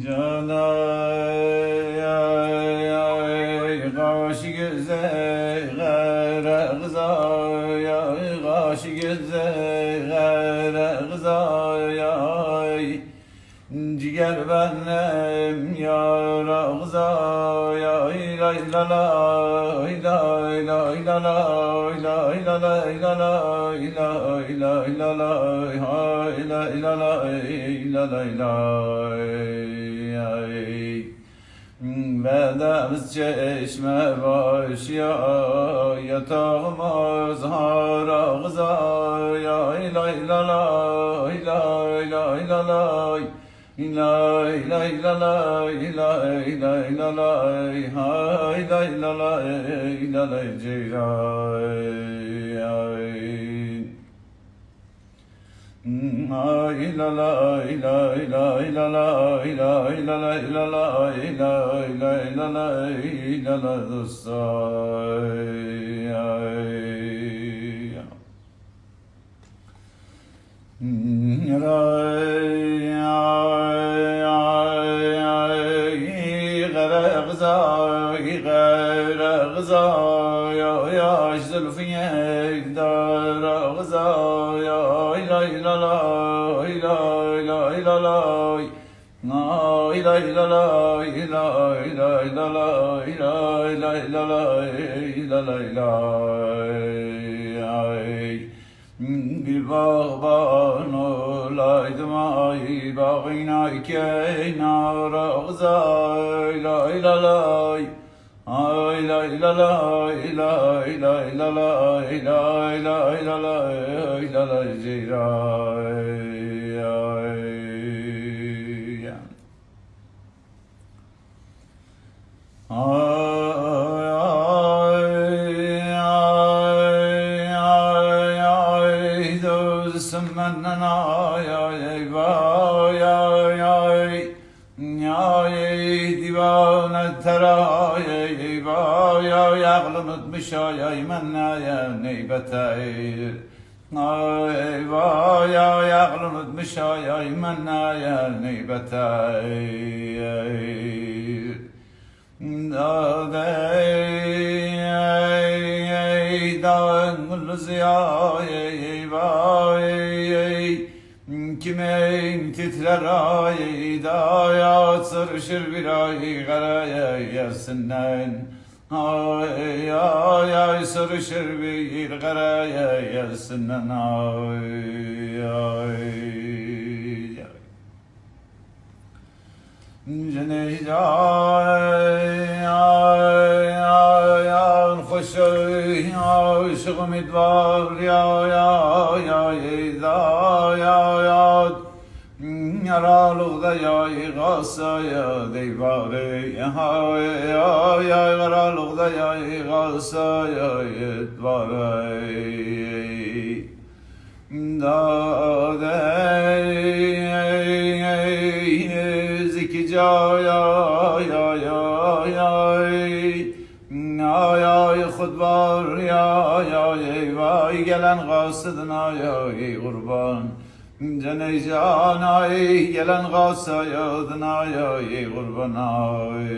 Canay kaşı göze gare kızay kaşı göze gare kızay ciğer benim yara kızay lay la lay lay lay la lay lay la lay la lay lay lay la lay hay lay la lay la lay lay Bedemiz çeşme baş ya yatağımız hara kızay lay lay la lay lay lay la lay lay lay la lay lay lay la lay hay lay la lay la lay ceyray ay la lay lay lay la lay lay la lay la lay lay lay la lay la lay dostay yaş zülfüne dara gızay lay la lay lay lay la lay lay lay la lay lay lay la lay lay lay la lay la lay lay bir bağban olaydım ay bağına kenara gızay lay la lay ay lay la lay lay lay la lay lay lay la lay la lay ceyray ay dostum benden ay vay ay divane teray vay aklını unutmuş ay mennaya neybetayr ay vay aklını unutmuş ay mennaya neybetayr dağın gülüzü ay vay kimin titrer ay daya sırışır bir ay karaya yersinden ay ay ay sırışır bir karaya yersinden ay ay Ceney ay ay ay ay hoş ay aşık midvar ya ya ya ya ya yaralıkta yay kasaya deyvare ya ya yaralıkta yay kasaya yetvare da dey zikica ya ya ya ya khud var ya ya vay gelen kasıdına ya kurban Ceney can ay gelen kasaya dına ya kurban ay